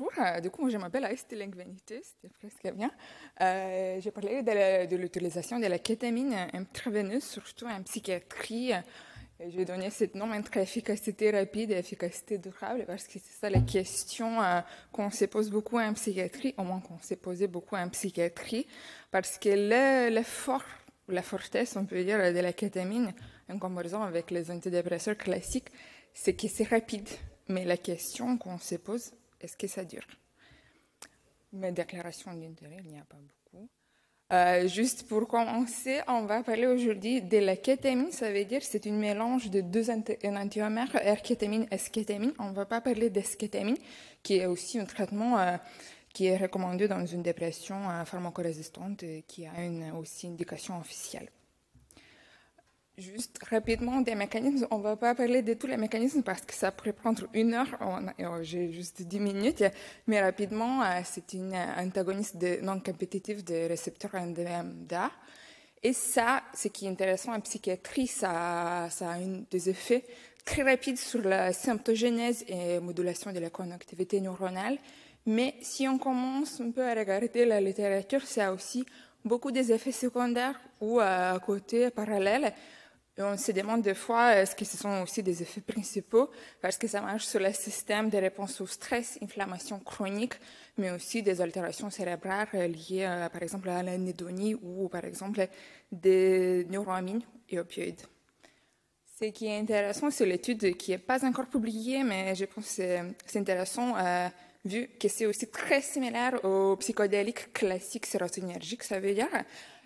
bonjour. Du coup, je m'appelle Aïsty Lengvenité, c'était presque bien. J'ai parlé de l'utilisation de la kétamine intraveineuse, surtout en psychiatrie. J'ai donné ce nom entre efficacité rapide et efficacité durable parce que c'est ça la question qu'on se pose beaucoup en psychiatrie, au moins qu'on s'est posé beaucoup en psychiatrie, parce que la fortesse, on peut dire, de la kétamine, en comparaison avec les antidépresseurs classiques, c'est que c'est rapide. Mais la question qu'on se pose, est-ce que ça dure? Mes déclarations d'intérêt, il n'y a pas beaucoup. Juste pour commencer, on va parler aujourd'hui de la kétamine. Ça veut dire que c'est un mélange de deux enantiomères, R-kétamine, S-kétamine. On ne va pas parler d'S-kétamine, qui est aussi un traitement qui est recommandé dans une dépression pharmacorésistante et qui a aussi une indication officielle. Juste rapidement des mécanismes, on ne va pas parler de tous les mécanismes parce que ça pourrait prendre 1 heure, j'ai juste 10 minutes, mais rapidement, c'est une antagoniste non compétitive des récepteurs NMDA. Et ça, ce qui est intéressant en psychiatrie, ça a des effets très rapides sur la symptogénèse et modulation de la connectivité neuronale. Mais si on commence un peu à regarder la littérature, ça a aussi beaucoup des effets secondaires ou à côté parallèles. Et on se demande des fois, est-ce que ce sont aussi des effets principaux, parce que ça marche sur le système de réponse au stress, inflammation chronique, mais aussi des altérations cérébrales liées, par exemple, à l'anédonie ou, par exemple, des neuroamines et opioïdes. Ce qui est intéressant, c'est l'étude qui n'est pas encore publiée, mais je pense que c'est intéressant, vu que c'est aussi très similaire aux psychédéliques classiques sérotoninergiques, ça veut dire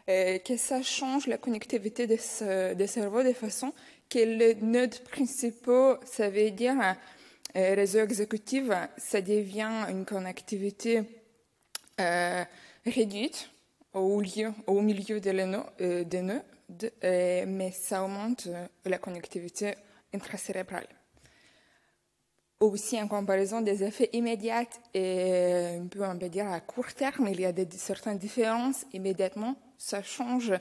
que ça change la connectivité des cerveaux de façon que les nœuds principaux, ça veut dire réseau exécutif, ça devient une connectivité réduite au milieu des nœuds, mais ça augmente la connectivité intracérébrale. Aussi, en comparaison des effets immédiats et on peut dire à court terme, il y a certaines différences. Immédiatement, ça change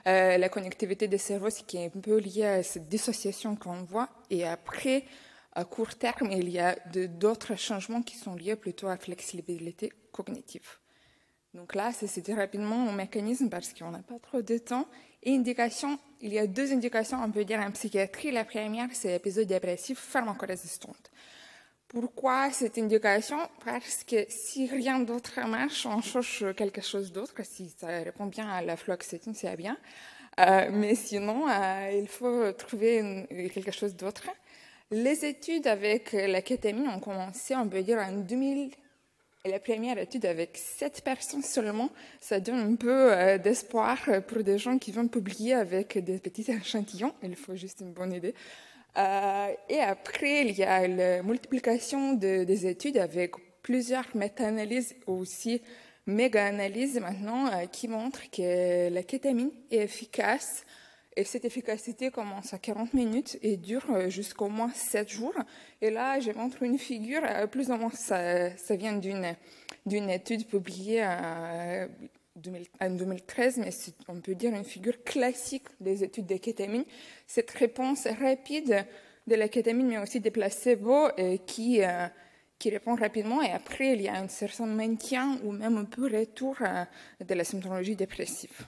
la connectivité des cerveaux, ce qui est un peu lié à cette dissociation qu'on voit. Et après, à court terme, il y a d'autres changements qui sont liés plutôt à la flexibilité cognitive. Donc là, c'est rapidement un mécanisme parce qu'on n'a pas trop de temps. Et indication, il y a 2 indications, on peut dire, en psychiatrie. La première, c'est l'épisode dépressif pharmacorésistante. Pourquoi cette indication? Parce que si rien d'autre marche, on cherche quelque chose d'autre. Si ça répond bien à la fluoxétine, c'est bien. Mais sinon, il faut trouver quelque chose d'autre. Les études avec la kétamine ont commencé, on peut dire, en 2000. Et la première étude avec 7 personnes seulement, ça donne un peu d'espoir pour des gens qui vont publier avec des petits échantillons. Il faut juste une bonne idée. Et après, il y a la multiplication des études avec plusieurs méta-analyses, aussi méga-analyses maintenant, qui montrent que la kétamine est efficace. Et cette efficacité commence à 40 minutes et dure jusqu'au moins 7 jours. Et là, je montre une figure, plus ou moins ça vient d'une étude publiée en 2013, mais on peut dire une figure classique des études de kétamine. Cette réponse rapide de la kétamine, mais aussi des placebos, qui répond rapidement. Et après, il y a un certain maintien ou même un peu retour de la symptomologie dépressive.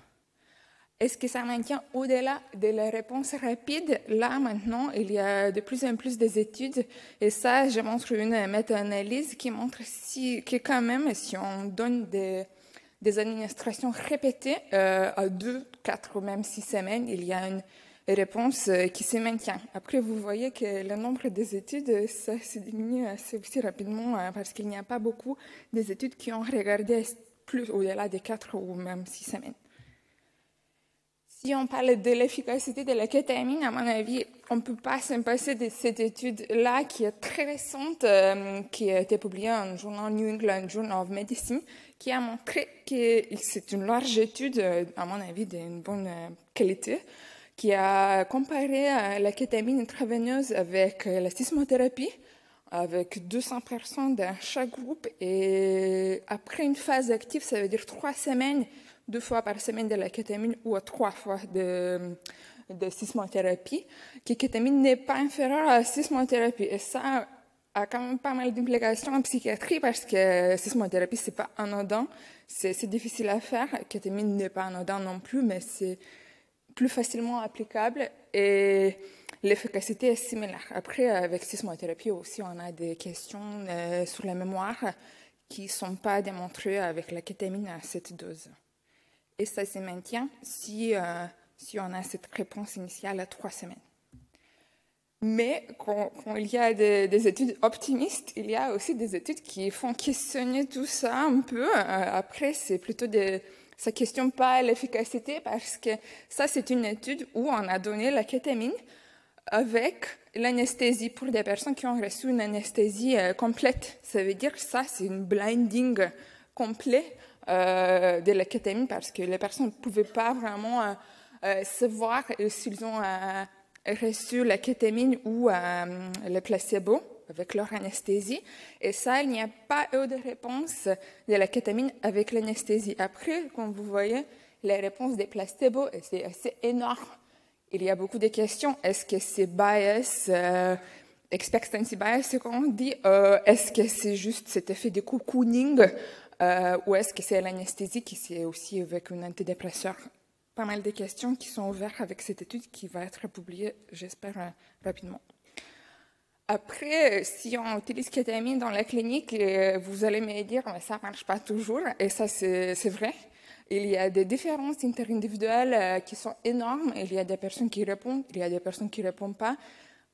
Est-ce que ça maintient au-delà de la réponse rapide? Là, maintenant, il y a de plus en plus des études. Et ça, je montre une méta-analyse qui montre que quand même, si on donne des administrations répétées à 2, 4 ou même 6 semaines, il y a une réponse qui se maintient. Après, vous voyez que le nombre des études, ça se diminue assez aussi rapidement parce qu'il n'y a pas beaucoup des études qui ont regardé plus au-delà de 4 ou même 6 semaines. Si on parle de l'efficacité de la kétamine, à mon avis, on ne peut pas s'en passer de cette étude-là qui est très récente, qui a été publiée dans le journal New England Journal of Medicine, qui a montré que c'est une large étude, à mon avis, d'une bonne qualité, qui a comparé la kétamine intraveineuse avec la sismothérapie, avec 200 personnes dans chaque groupe. Et après une phase active, ça veut dire 3 semaines, 2 fois par semaine de la kétamine ou 3 fois de sismothérapie, que la kétamine n'est pas inférieure à la sismothérapie. Et ça, a quand même pas mal d'implications en psychiatrie parce que sismothérapie, c'est pas anodin, c'est difficile à faire. Kétamine n'est pas anodin non plus, mais c'est plus facilement applicable et l'efficacité est similaire. Après, avec sismothérapie aussi, on a des questions sur la mémoire qui ne sont pas démontrées avec la kétamine à cette dose. Et ça se maintient si on a cette réponse initiale à 3 semaines. Mais quand il y a des études optimistes, il y a aussi des études qui font questionner tout ça un peu. Après, c'est plutôt ça ne questionne pas l'efficacité parce que ça, c'est une étude où on a donné la kétamine avec l'anesthésie pour des personnes qui ont reçu une anesthésie complète. Ça veut dire que ça, c'est une blinding complet de la kétamine parce que les personnes ne pouvaient pas vraiment savoir s'ils ont reçu la kétamine ou le placebo avec leur anesthésie. Et ça, il n'y a pas eu de réponse de la kétamine avec l'anesthésie. Après, comme vous voyez, les réponses des placebos, c'est assez énorme. Il y a beaucoup de questions. Est-ce que c'est bias, expectancy bias, c'est qu'on dit? Est-ce que c'est juste cet effet de cocooning ou est-ce que c'est l'anesthésie qui c'est aussi avec un antidépresseur? Pas mal de questions qui sont ouvertes avec cette étude qui va être publiée, j'espère, rapidement. Après, si on utilise kétamine dans la clinique, vous allez me dire que ça ne marche pas toujours, et ça c'est vrai. Il y a des différences interindividuelles qui sont énormes. Il y a des personnes qui répondent, il y a des personnes qui ne répondent pas.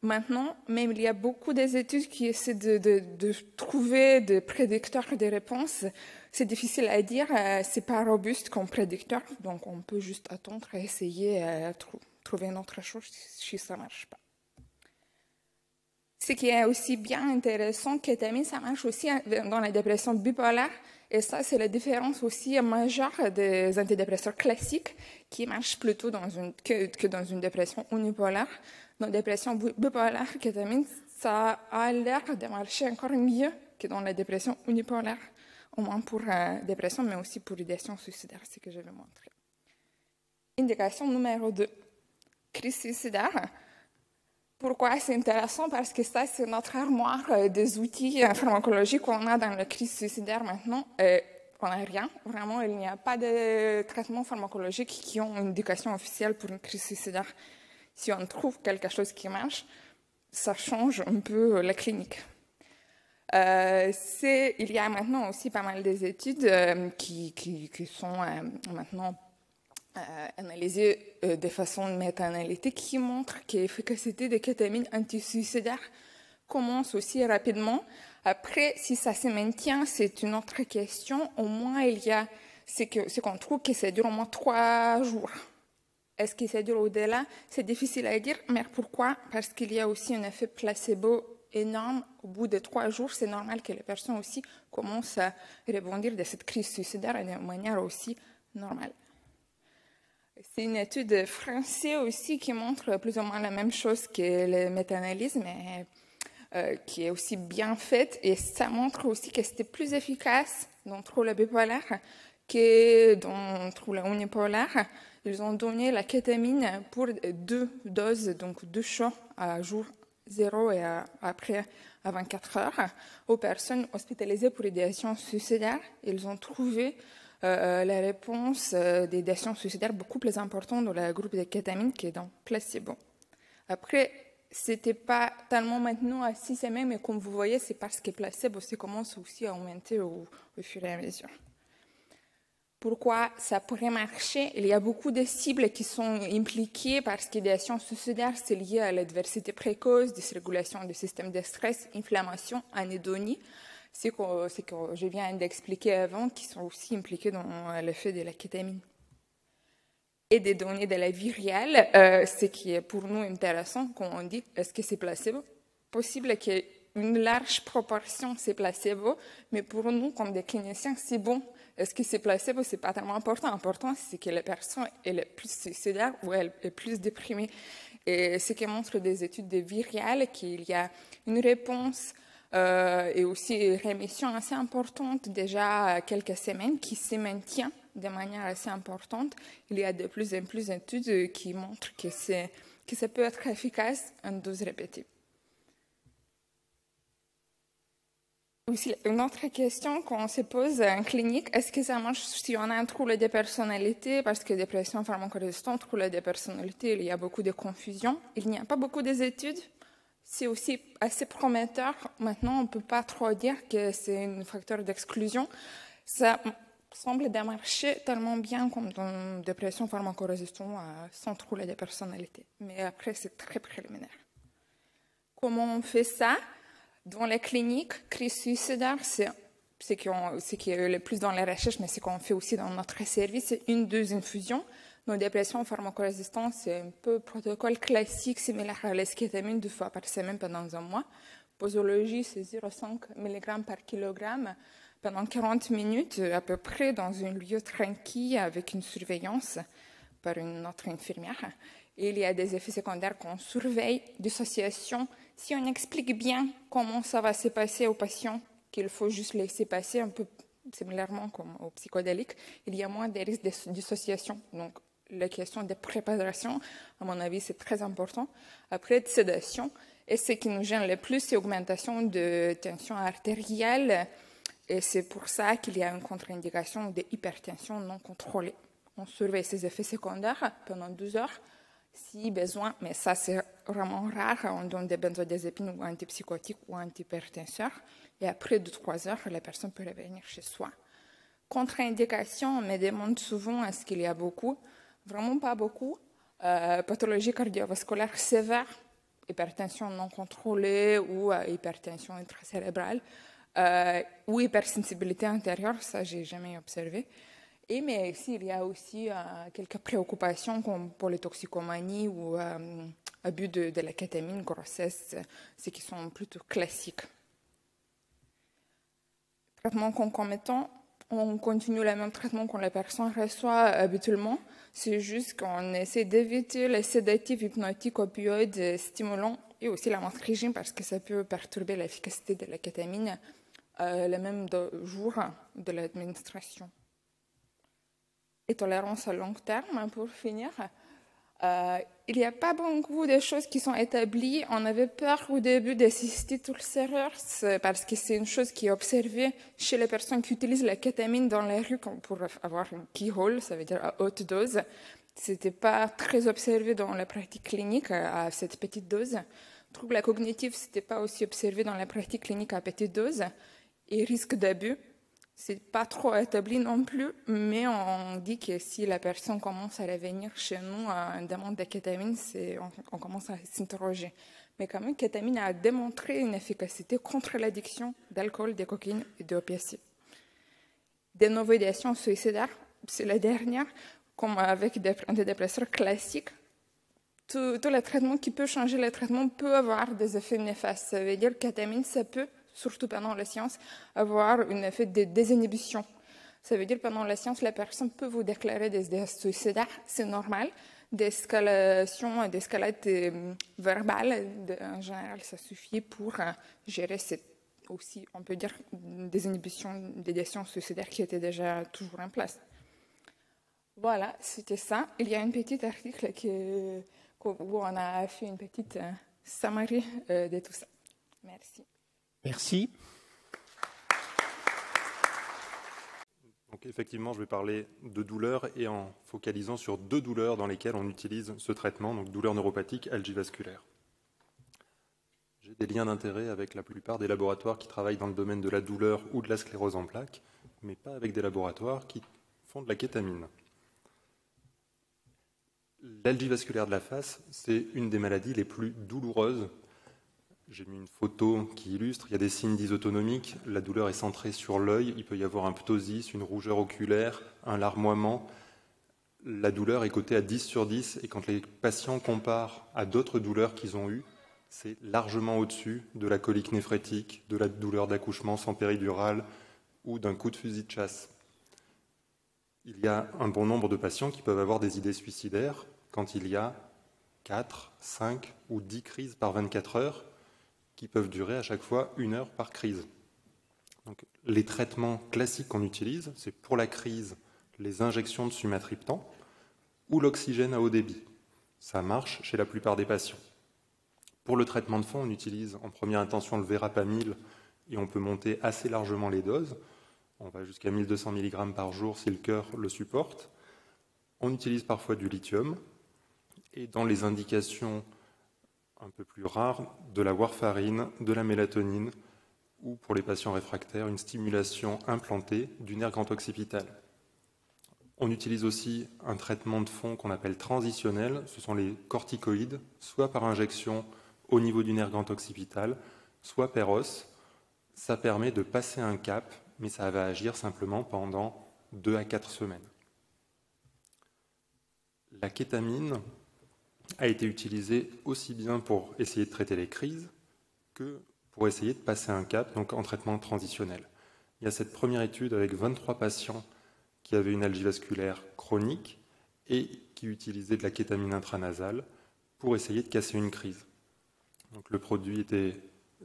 Maintenant, même il y a beaucoup d'études qui essaient de trouver des prédicteurs de réponses. C'est difficile à dire, c'est pas robuste comme prédicteur, donc on peut juste attendre et essayer de trouver une autre chose si ça ne marche pas. Ce qui est aussi bien intéressant, kétamine, ça marche aussi dans la dépression bipolaire. Et ça, c'est la différence aussi majeure des antidépresseurs classiques qui marchent plutôt que dans une dépression unipolaire. Dans la dépression bipolaire, kétamine, ça a l'air de marcher encore mieux que dans la dépression unipolaire, au moins pour dépression, mais aussi pour idéation suicidaire, c'est ce que je vais montrer. Indication numéro 2, crise suicidaire. Pourquoi c'est intéressant? Parce que ça, c'est notre armoire des outils pharmacologiques qu'on a dans la crise suicidaire maintenant. On n'a rien, vraiment, il n'y a pas de traitements pharmacologiques qui ont une indication officielle pour une crise suicidaire. Si on trouve quelque chose qui marche, ça change un peu la clinique. Il y a maintenant aussi pas mal d'études qui sont maintenant analysées de façon méta-analytique qui montrent que l'efficacité des kétamines antisuicidaires commence aussi rapidement. Après, si ça se maintient, c'est une autre question. Au moins, c'est qu'on trouve que ça dure au moins 3 jours. Est-ce que ça dure au-delà? C'est difficile à dire, mais pourquoi? Parce qu'il y a aussi un effet placebo énorme. Au bout de 3 jours, c'est normal que les personnes aussi commencent à rebondir de cette crise suicidaire de manière aussi normale. C'est une étude française aussi qui montre plus ou moins la même chose que le méta-analyse, mais qui est aussi bien faite. Et ça montre aussi que c'était plus efficace dans le trouble bipolaire que dans le trouble unipolaire. Ils ont donné la kétamine pour 2 doses, donc 2 shots à jour 0 et après à 24 heures aux personnes hospitalisées pour idéation suicidaire. Ils ont trouvé la réponse d'idéation suicidaire beaucoup plus importante dans le groupe de kétamine que dans placebo. Après, c'était pas tellement maintenant à 6 semaines, mais comme vous voyez, c'est parce que placebo commence aussi à augmenter au fur et à mesure. Pourquoi ça pourrait marcher? Il y a beaucoup de cibles qui sont impliquées parce que l'idéation suicidaire, c'est lié à l'adversité précoce, dysrégulation du système de stress, inflammation, anédonie. C'est ce que je viens d'expliquer avant, qui sont aussi impliqués dans l'effet de la kétamine. Et des données de la vie réelle, ce qui est pour nous intéressant quand on dit est-ce que c'est placebo? Possible qu'une large proportion c'est placebo, mais pour nous, comme des cliniciens, c'est bon. Est-ce que c'est placebo? C'est pas tellement important. Important, c'est que la personne est plus suicidaire ou elle est plus déprimée. Et ce qui montre des études de vie réelle, qu'il y a une réponse et aussi une rémission assez importante déjà quelques semaines qui se maintient de manière assez importante. Il y a de plus en plus d'études qui montrent que ça peut être efficace en dose répétée. Aussi, une autre question qu'on se pose en clinique, est-ce que ça marche si on a un trouble de personnalité? Parce que dépression pharmacorésistante, trouble de personnalité, il y a beaucoup de confusion. Il n'y a pas beaucoup d'études. C'est aussi assez prometteur. Maintenant, on ne peut pas trop dire que c'est un facteur d'exclusion. Ça semble démarcher tellement bien comme dans une dépression pharmacorésistante sans trouble de personnalité. Mais après, c'est très préliminaire. Comment on fait ça? Dans les cliniques, crise suicidaire, c'est ce qui est le plus dans les recherches, mais c'est qu'on fait aussi dans notre service, c'est 1-2 infusions. Nos dépressions pharmacorésistantes, c'est un peu protocole classique, similaire à l'eskétamine, 2 fois par semaine pendant un mois. Posologie, c'est 0,5 mg par kilogramme pendant 40 minutes, à peu près dans un lieu tranquille avec une surveillance par une autre infirmière. Et il y a des effets secondaires qu'on surveille, dissociation. Si on explique bien comment ça va se passer aux patients, qu'il faut juste laisser passer un peu similairement comme aux psychodéliques, il y a moins de risques de dissociation. Donc, la question de préparation, à mon avis, c'est très important. Après, de sédation. Et ce qui nous gêne le plus, c'est l'augmentation de tension artérielle. Et c'est pour ça qu'il y a une contre-indication d'hypertension non contrôlée. On surveille ces effets secondaires pendant 12 heures. Si besoin, mais ça c'est vraiment rare, on donne des benzodiazépines ou antipsychotiques ou antihypertenseurs. Et après 2-3 heures, la personne peut revenir chez soi. Contre-indication, on me demande souvent est-ce qu'il y a beaucoup. Vraiment pas beaucoup. Pathologie cardiovasculaire sévère, hypertension non contrôlée ou hypertension intracérébrale ou hypersensibilité antérieure, ça j'ai jamais observé. Mais ici, il y a aussi quelques préoccupations comme polytoxicomanie ou abus de la kétamine, grossesse, ce qui sont plutôt classiques. Traitement concomitant, on continue le même traitement que la personne reçoit habituellement. C'est juste qu'on essaie d'éviter les sédatifs hypnotiques, opioïdes, stimulants et aussi la motrigine parce que ça peut perturber l'efficacité de la kétamine le même jour de l'administration. Et tolérance à long terme, pour finir. Il n'y a pas beaucoup de choses qui sont établies. On avait peur au début des cystites ulcéraires parce que c'est une chose qui est observée chez les personnes qui utilisent la kétamine dans les rues pour avoir une keyhole, ça veut dire à haute dose. Ce n'était pas très observé dans la pratique clinique à cette petite dose. Troubles cognitifs, ce n'était pas aussi observé dans la pratique clinique à petite dose. Et risque d'abus. Ce n'est pas trop établi non plus, mais on dit que si la personne commence à revenir chez nous à une demande de kétamine, on commence à s'interroger. Mais quand même, kétamine a démontré une efficacité contre l'addiction d'alcool, de cocaïne et d'opiacés. Des novédations suicidaires, c'est la dernière, comme avec des antidépresseurs classiques. Tout le traitement qui peut changer le traitement peut avoir des effets néfastes. Ça veut dire que kétamine, ça peut, surtout pendant la séance, avoir un effet de désinhibition. Ça veut dire que pendant la séance, la personne peut vous déclarer des suicidaires, c'est normal. D'escalade verbale, en général, ça suffit pour gérer aussi, on peut dire, des inhibitions des décisions suicidaires qui étaient déjà toujours en place. Voilà, c'était ça. Il y a un petit article où on a fait une petite summary de tout ça. Merci. Merci. Donc effectivement, je vais parler de douleurs et en focalisant sur 2 douleurs dans lesquelles on utilise ce traitement, donc douleurs neuropathiques algivasculaires. J'ai des liens d'intérêt avec la plupart des laboratoires qui travaillent dans le domaine de la douleur ou de la sclérose en plaques, mais pas avec des laboratoires qui font de la kétamine. L'algivasculaire de la face, c'est une des maladies les plus douloureuses. J'ai mis une photo qui illustre, il y a des signes dysautonomiques, la douleur est centrée sur l'œil, il peut y avoir un ptosis, une rougeur oculaire, un larmoiement. La douleur est cotée à 10 sur 10 et quand les patients comparent à d'autres douleurs qu'ils ont eues, c'est largement au-dessus de la colique néphrétique, de la douleur d'accouchement sans péridurale ou d'un coup de fusil de chasse. Il y a un bon nombre de patients qui peuvent avoir des idées suicidaires quand il y a 4, 5 ou 10 crises par 24 heures qui peuvent durer à chaque fois 1 heure par crise. Donc, les traitements classiques qu'on utilise, c'est pour la crise les injections de sumatriptan ou l'oxygène à haut débit. Ça marche chez la plupart des patients. Pour le traitement de fond, on utilise en première intention le verapamil et on peut monter assez largement les doses. On va jusqu'à 1200 mg par jour si le cœur le supporte. On utilise parfois du lithium, et dans les indications un peu plus rares, de la warfarine, de la mélatonine, ou pour les patients réfractaires, une stimulation implantée du nerf grand occipital. On utilise aussi un traitement de fond qu'on appelle transitionnel, ce sont les corticoïdes, soit par injection au niveau du nerf grand occipital, soit per os. Ça permet de passer un cap, mais ça va agir simplement pendant 2 à 4 semaines. La kétamine a été utilisée aussi bien pour essayer de traiter les crises que pour essayer de passer un cap, donc en traitement transitionnel. Il y a cette première étude avec 23 patients qui avaient une algie vasculaire chronique et qui utilisaient de la kétamine intranasale pour essayer de casser une crise. Donc le produit était,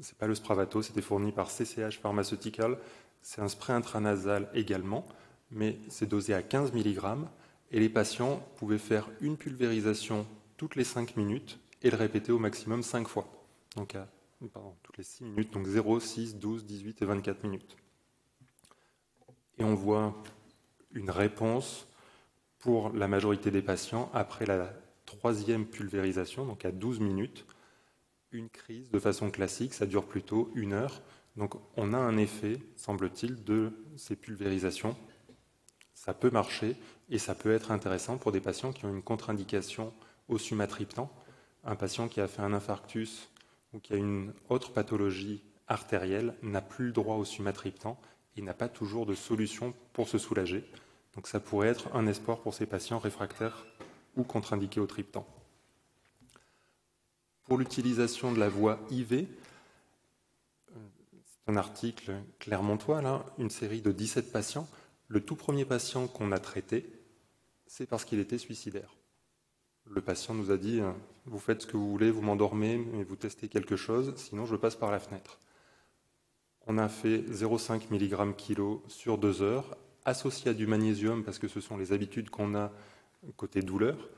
c'est pas le Spravato, c'était fourni par CCH Pharmaceutical, c'est un spray intranasal également, mais c'est dosé à 15 mg et les patients pouvaient faire une pulvérisation toutes les 5 minutes et le répéter au maximum 5 fois. Donc toutes les 6 minutes, donc 0, 6, 12, 18 et 24 minutes. Et on voit une réponse pour la majorité des patients après la 3e pulvérisation, donc à 12 minutes. Une crise de façon classique, ça dure plutôt 1 heure. Donc on a un effet, semble-t-il, de ces pulvérisations. Ça peut marcher et ça peut être intéressant pour des patients qui ont une contre-indication au sumatriptan. Un patient qui a fait un infarctus ou qui a une autre pathologie artérielle n'a plus le droit au sumatriptan et n'a pas toujours de solution pour se soulager. Donc ça pourrait être un espoir pour ces patients réfractaires ou contre-indiqués au triptan. Pour l'utilisation de la voie IV, c'est un article clermontois, là, une série de 17 patients. Le tout premier patient qu'on a traité, c'est parce qu'il était suicidaire. Le patient nous a dit « Vous faites ce que vous voulez, vous m'endormez, mais vous testez quelque chose, sinon je passe par la fenêtre. » On a fait 0,5 mg/kg sur 2 heures, associé à du magnésium, parce que ce sont les habitudes qu'on a côté douleur.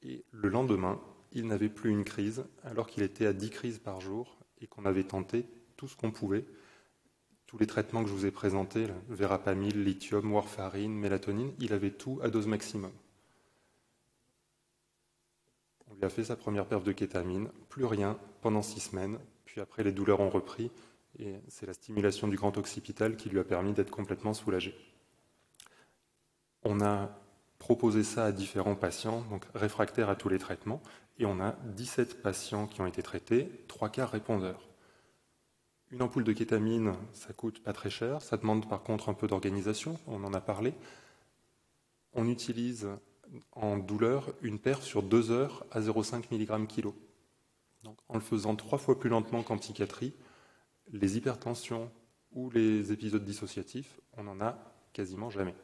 Et le lendemain, il n'avait plus une crise, alors qu'il était à 10 crises par jour et qu'on avait tenté tout ce qu'on pouvait. Tous les traitements que je vous ai présentés, Verapamil, lithium, warfarine, mélatonine, il avait tout à dose maximum. On lui a fait sa première perf de kétamine, plus rien pendant 6 semaines, puis après les douleurs ont repris, et c'est la stimulation du grand occipital qui lui a permis d'être complètement soulagé. On a proposé ça à différents patients, donc réfractaires à tous les traitements, et on a 17 patients qui ont été traités, 3 quarts répondeurs. Une ampoule de kétamine, ça coûte pas très cher, ça demande par contre un peu d'organisation, on en a parlé. On utilise en douleur une perf sur 2 heures à 0,5 mg/kg. Donc, en le faisant 3 fois plus lentement qu'en psychiatrie, les hypertensions ou les épisodes dissociatifs, on n'en a quasiment jamais.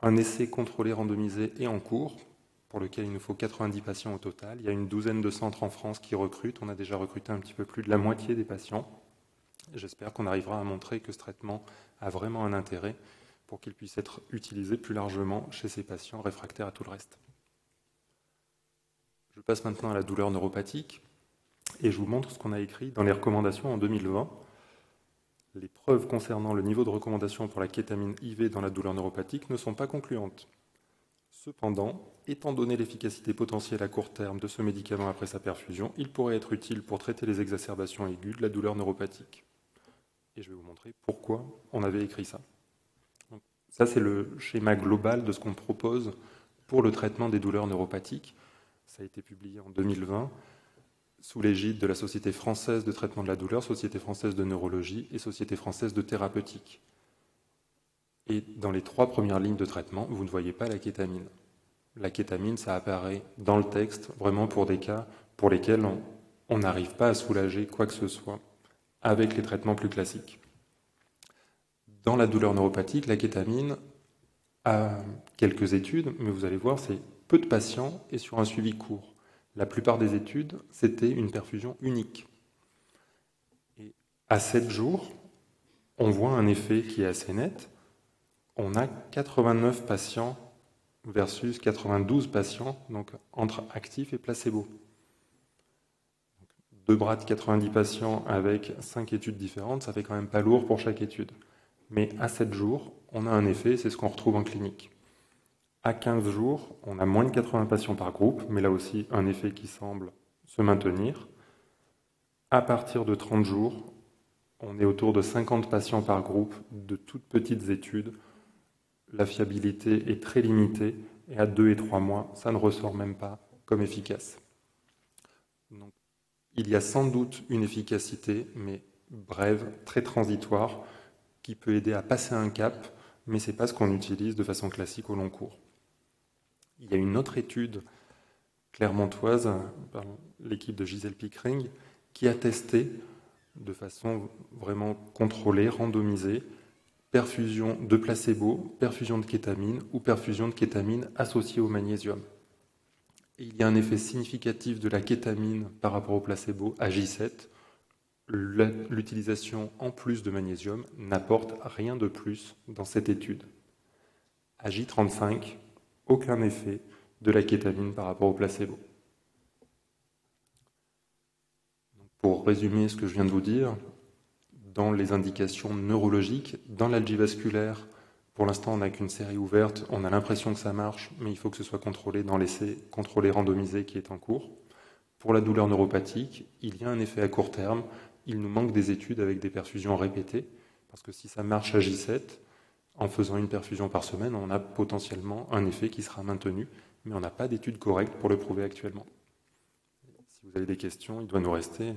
Un essai contrôlé randomisé est en cours, pour lequel il nous faut 90 patients au total. Il y a une douzaine de centres en France qui recrutent. On a déjà recruté un petit peu plus de la moitié des patients. J'espère qu'on arrivera à montrer que ce traitement a vraiment un intérêt pour qu'il puisse être utilisé plus largement chez ces patients réfractaires à tout le reste. Je passe maintenant à la douleur neuropathique et je vous montre ce qu'on a écrit dans les recommandations en 2020. Les preuves concernant le niveau de recommandation pour la kétamine IV dans la douleur neuropathique ne sont pas concluantes. Cependant, étant donné l'efficacité potentielle à court terme de ce médicament après sa perfusion, il pourrait être utile pour traiter les exacerbations aiguës de la douleur neuropathique. Et je vais vous montrer pourquoi on avait écrit ça. Donc, ça, c'est le schéma global de ce qu'on propose pour le traitement des douleurs neuropathiques. Ça a été publié en 2020 sous l'égide de la Société française de traitement de la douleur, Société française de neurologie et Société française de thérapeutique. Et dans les 3 premières lignes de traitement, vous ne voyez pas la kétamine. La kétamine, ça apparaît dans le texte vraiment pour des cas pour lesquels on n'arrive pas à soulager quoi que ce soit avec les traitements plus classiques. Dans la douleur neuropathique, la kétamine a quelques études, mais vous allez voir, c'est peu de patients et sur un suivi court. La plupart des études, c'était une perfusion unique. Et à 7 jours, on voit un effet qui est assez net. On a 89 patients versus 92 patients, donc entre actifs et placebo. 2 bras de 90 patients avec 5 études différentes, ça fait quand même pas lourd pour chaque étude. Mais à 7 jours, on a un effet, c'est ce qu'on retrouve en clinique. À 15 jours, on a moins de 80 patients par groupe, mais là aussi un effet qui semble se maintenir. À partir de 30 jours, on est autour de 50 patients par groupe de toutes petites études. La fiabilité est très limitée et à 2 et 3 mois, ça ne ressort même pas comme efficace. Donc, il y a sans doute une efficacité, mais brève, très transitoire, qui peut aider à passer un cap, mais ce n'est pas ce qu'on utilise de façon classique au long cours. Il y a une autre étude clermontoise par l'équipe de Gisèle Pickering qui a testé de façon vraiment contrôlée, randomisée, perfusion de placebo, perfusion de kétamine ou perfusion de kétamine associée au magnésium. Et il y a un effet significatif de la kétamine par rapport au placebo à J7. L'utilisation en plus de magnésium n'apporte rien de plus dans cette étude. À J35, aucun effet de la kétamine par rapport au placebo. Pour résumer ce que je viens de vous dire, dans les indications neurologiques, dans l'algie vasculaire, pour l'instant on n'a qu'une série ouverte, on a l'impression que ça marche, mais il faut que ce soit contrôlé dans l'essai contrôlé randomisé qui est en cours. Pour la douleur neuropathique, il y a un effet à court terme, il nous manque des études avec des perfusions répétées, parce que si ça marche à J7, en faisant une perfusion par semaine, on a potentiellement un effet qui sera maintenu, mais on n'a pas d'études correctes pour le prouver actuellement. Si vous avez des questions, il doit nous rester